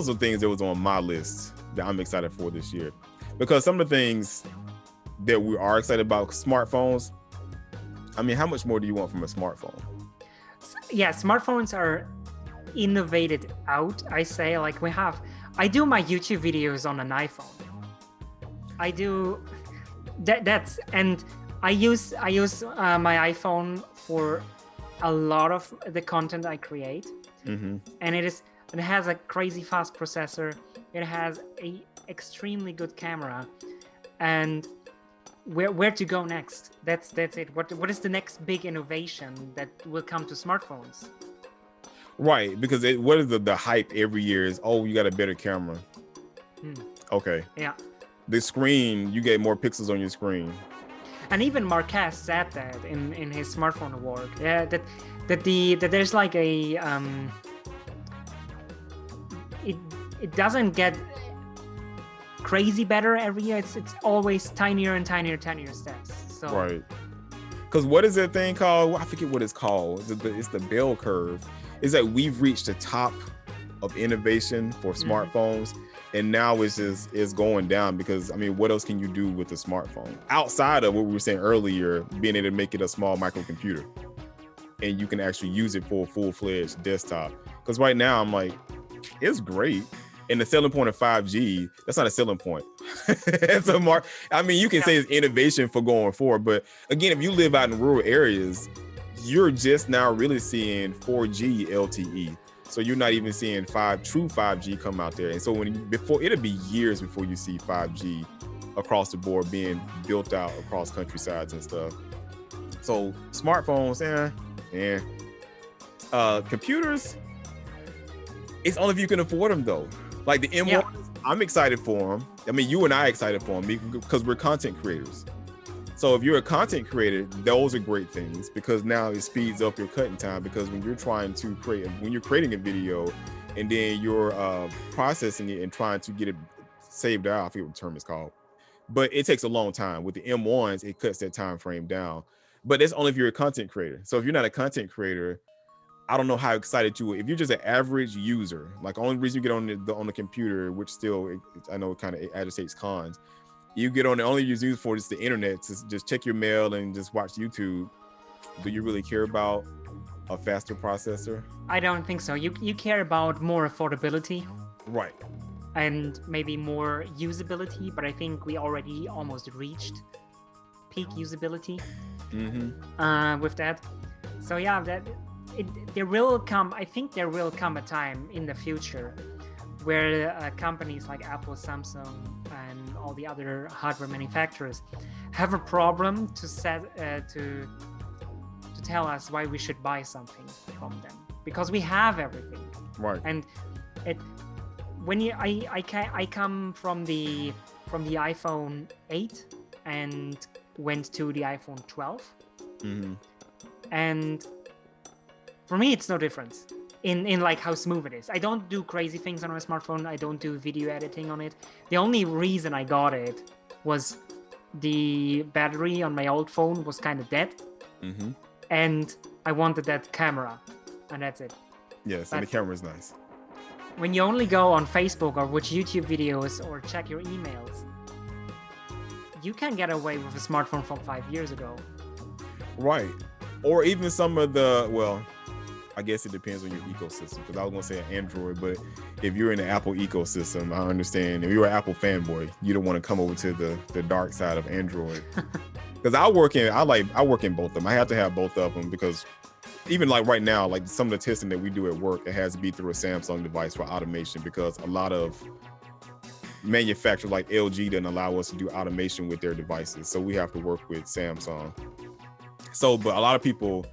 are things that was on my list that I'm excited for this year, because some of the things that we are excited about, smartphones. I mean, how much more do you want from a smartphone? Yeah, smartphones are innovated out. I say, like, I do my YouTube videos on an iPhone. I do that's and I use my iPhone for a lot of the content I create. And it has a crazy fast processor. It has a extremely good camera, and where to go next? That's it. What is the next big innovation that will come to smartphones? Right, because what is the hype every year is, oh, you got a better camera. Okay. Yeah. The screen, you get more pixels on your screen. And even Marquez said that in his smartphone award. Yeah, that there's like a it doesn't get crazy better every year. It's always tinier and tinier steps. So right. Because what is that thing called? I forget what it's called. It's the bell curve. Is that we've reached the top of innovation for smartphones, and now it's going down, because I mean, what else can you do with a smartphone outside of what we were saying earlier, being able to make it a small microcomputer, and you can actually use it for a full-fledged desktop? Because right now I'm like, it's great. And the selling point of 5G, that's not a selling point. It's I mean, you can say it's innovation for going forward, but again, if you live out in rural areas, you're just now really seeing 4G LTE. So you're not even seeing true 5G come out there. And so it'll be years before you see 5G across the board being built out across countrysides and stuff. So smartphones, computers, it's only if you can afford them though. Like the M1, I'm excited for them. I mean, you and I are excited for them because we're content creators. So if you're a content creator, those are great things, because now it speeds up your cutting time. Because when you're creating a video and then you're processing it and trying to get it saved out, I forget what the term is called, but it takes a long time. With the M1s, it cuts that time frame down. But that's only if you're a content creator. So if you're not a content creator, I don't know how excited you are. If you're just an average user, like only reason you get on the computer, which still I know it kind of agitates cons. You get on the only use for just the internet to just check your mail and just watch YouTube. Do you really care about a faster processor? I don't think so. You care about more affordability, right? And maybe more usability. But I think we already almost reached peak usability with that. So yeah, there will come. I think there will come a time in the future where companies like Apple, Samsung, and all the other hardware manufacturers have a problem to tell us why we should buy something from them, because we have everything. Right. And I come from the iPhone 8 and went to the iPhone 12, and for me it's no difference in like how smooth it is. I don't do crazy things on my smartphone. I don't do video editing on it. The only reason I got it was the battery on my old phone was kind of dead, Mm-hmm. and I wanted that camera, and that's it. Yes, But and the camera is nice. when you only go on Facebook or watch YouTube videos or check your emails, you can get away with a smartphone from 5 years ago. Right. Or even some of the, well, I guess it depends on your ecosystem, because I was going to say Android, but if you're in the Apple ecosystem, I understand. If you're an Apple fanboy, you don't want to come over to the dark side of Android. Because I work in both of them. I have to have both of them, because even like right now, like some of the testing that we do at work, it has to be through a Samsung device for automation, because a lot of manufacturers like LG didn't allow us to do automation with their devices. So we have to work with Samsung. So, but a lot of people,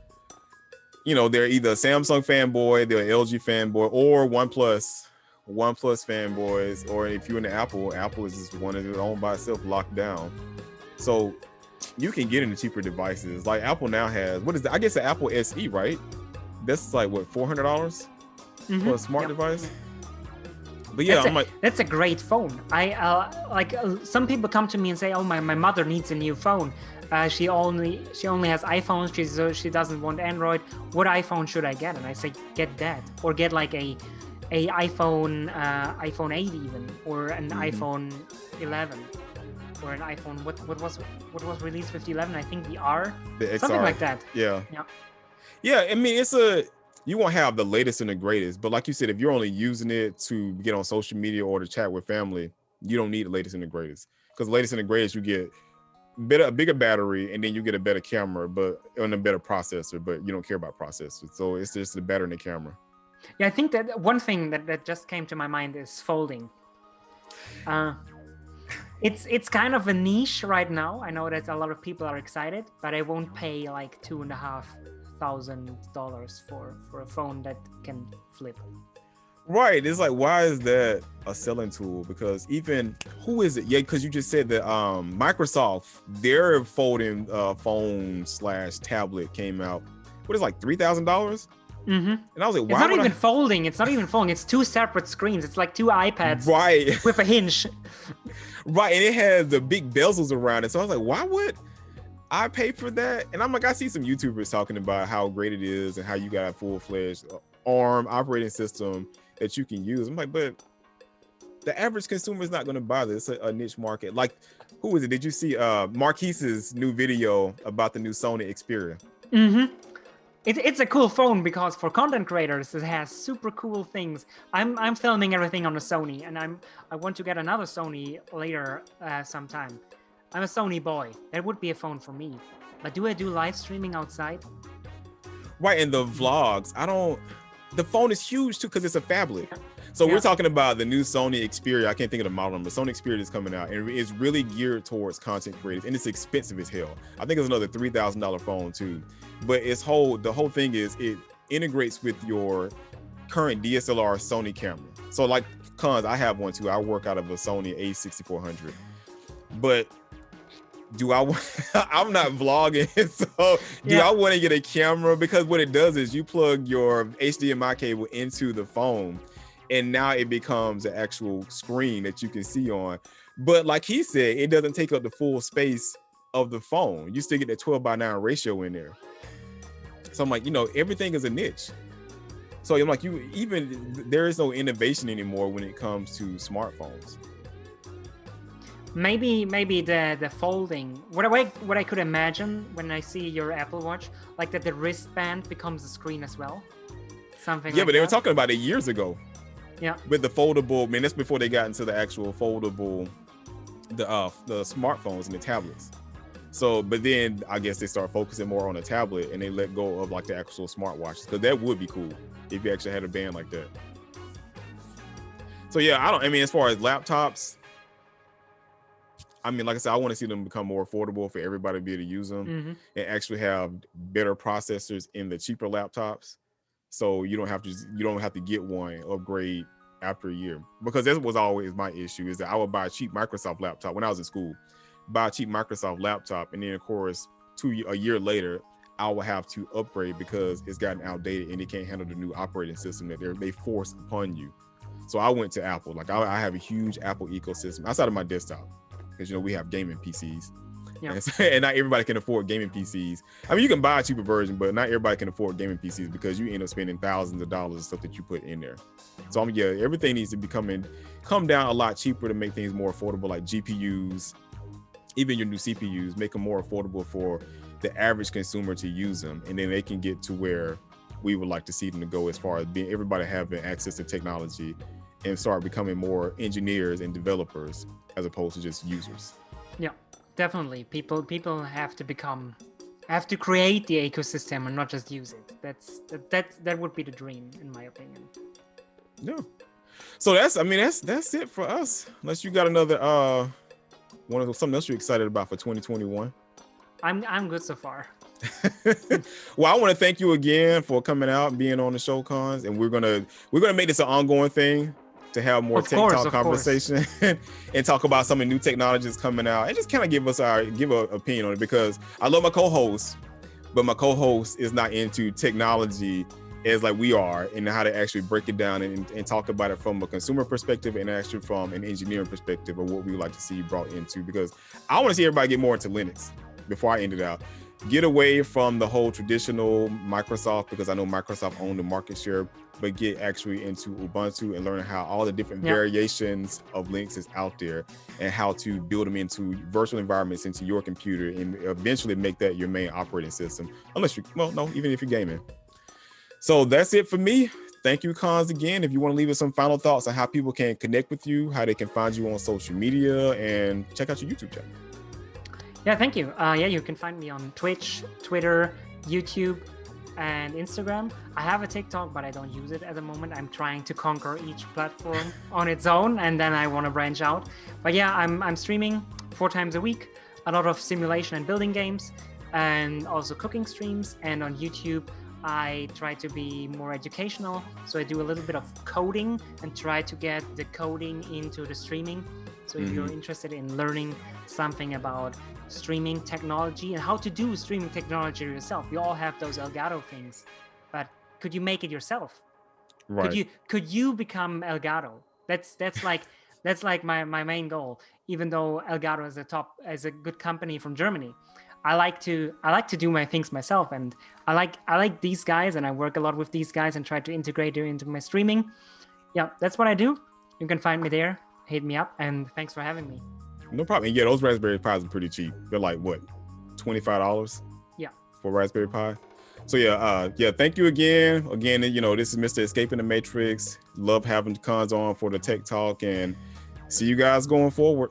you know, they're either a Samsung fanboy, they're an LG fanboy, or OnePlus fanboys, or if you're in the Apple is just one of their own by itself, locked down. So you can get into cheaper devices. Like Apple now has, what is that? I guess the Apple SE, right? That's like what, $400 for a smart device? But yeah, that's a great phone. Some people come to me and say, "Oh, my mother needs a new phone. She only has iPhones. She doesn't want Android. What iPhone should I get?" And I say, "Get that, or get like a iPhone 8 even, or an iPhone 11, or an iPhone what was released with the 11? I think the R, the XR, something like that." Yeah. I mean, you won't have the latest and the greatest, but like you said, if you're only using it to get on social media or to chat with family, you don't need the latest and the greatest, because the latest and the greatest, you get a bigger battery, and then you get a better camera, but on a better processor, but you don't care about processors. So it's just the battery and the camera. Yeah, I think that one thing that just came to my mind is folding. It's kind of a niche right now. I know that a lot of people are excited, but I won't pay like $2,500 for a phone that can flip. Right. It's like, why is that a selling tool? Because even, who is it? Yeah, because you just said that Microsoft, their folding phone / tablet came out. What is it, like $3,000? Mm-hmm. And I was like, why? It's not even folding. It's not even folding. It's two separate screens. It's like two iPads. Right. With a hinge. Right. And it has the big bezels around it. So I was like, why would I pay for that? And I'm like, I see some YouTubers talking about how great it is and how you got a full-fledged ARM operating system that you can use. I'm like, but the average consumer is not going to buy this. It's a niche market. Like, who is it? Did you see Marquise's new video about the new Sony Xperia? Mm-hmm. It's a cool phone, because for content creators, it has super cool things. I'm filming everything on a Sony, and I want to get another Sony later sometime. I'm a Sony boy. That would be a phone for me. But do I do live streaming outside? Right, and the vlogs, the phone is huge too, because it's a phablet. So we're talking about the new Sony Xperia. I can't think of the model number. Sony Xperia is coming out, and it's really geared towards content creators, and it's expensive as hell. I think it's another $3,000 phone too. But the whole thing is it integrates with your current DSLR Sony camera. So like Konze, I have one too. I work out of a Sony A6400. But I'm not vlogging, so do I want to get a camera? Because what it does is you plug your HDMI cable into the phone, and now it becomes an actual screen that you can see on. But like he said, it doesn't take up the full space of the phone. You still get that 12:9 ratio in there. So I'm like, everything is a niche. So I'm like, there is no innovation anymore when it comes to smartphones. Maybe the folding. What I could imagine when I see your Apple Watch, like that the wristband becomes a screen as well. Something. Yeah, but they were talking about it years ago. Yeah. With the foldable, that's before they got into the actual foldable, the smartphones and the tablets. So, but then I guess they start focusing more on the tablet, and they let go of like the actual smartwatches, because that would be cool if you actually had a band like that. So yeah, as far as laptops, like I said, I want to see them become more affordable for everybody to be able to use them, and actually have better processors in the cheaper laptops. So you don't have to get one upgrade after a year, because that was always my issue, is that I would buy a cheap Microsoft laptop when I was in school, buy a cheap Microsoft laptop, and then of course a year later I will have to upgrade because it's gotten outdated and it can't handle the new operating system that they force upon you. So I went to Apple. Like I have a huge Apple ecosystem outside of my desktop, because we have gaming PCs. Yeah. And not everybody can afford gaming PCs. I mean, you can buy a cheaper version, but not everybody can afford gaming PCs because you end up spending thousands of dollars of stuff that you put in there. So yeah, everything needs to come down a lot cheaper to make things more affordable, like GPUs, even your new CPUs, make them more affordable for the average consumer to use them, and then they can get to where we would like to see them to go as far as being everybody having access to technology and start becoming more engineers and developers as opposed to just users. Yeah, definitely. People have to create the ecosystem and not just use it. That would be the dream, in my opinion. Yeah. So that's it for us. Unless you got another something else you're excited about for 2021. I'm good so far. Well, I want to thank you again for coming out and being on the show, Konze, and we're gonna make this an ongoing thing to have more tech talk conversation and talk about some of the new technologies coming out and just kind of give an opinion on it, because I love my co-host, but my co-host is not into technology as like we are, and how to actually break it down and talk about it from a consumer perspective and actually from an engineering perspective of what we would like to see brought into, because I want to see everybody get more into Linux before I end it out. Get away from the whole traditional Microsoft, because I know Microsoft owned the market share, but get actually into Ubuntu and learn how all the different variations of Linux is out there and how to build them into virtual environments into your computer and eventually make that your main operating system. Even if you're gaming. So that's it for me. Thank you, Konze, again. If you want to leave us some final thoughts on how people can connect with you, how they can find you on social media, and check out your YouTube channel. Yeah, thank you. You can find me on Twitch, Twitter, YouTube, and Instagram. I have a TikTok, but I don't use it at the moment. I'm trying to conquer each platform on its own, and then I want to branch out. But yeah, I'm streaming 4 times a week, a lot of simulation and building games, and also cooking streams. And on YouTube, I try to be more educational. So I do a little bit of coding and try to get the coding into the streaming. So if you're interested in learning something about streaming technology and how to do streaming technology yourself, we all have those Elgato things, but could you make it yourself? Right. Could you become Elgato? That's like my main goal. Even though Elgato is a good company from Germany, I like to do my things myself, and I like these guys, and I work a lot with these guys and try to integrate it into my streaming. Yeah, that's what I do. You can find me there. Hit me up, and thanks for having me. No problem. And yeah, those Raspberry Pis are pretty cheap. They're like what, $25? Yeah. For Raspberry Pi. So thank you again. Again, this is Mr. Escaping the Matrix. Love having Konze on for the tech talk, and see you guys going forward.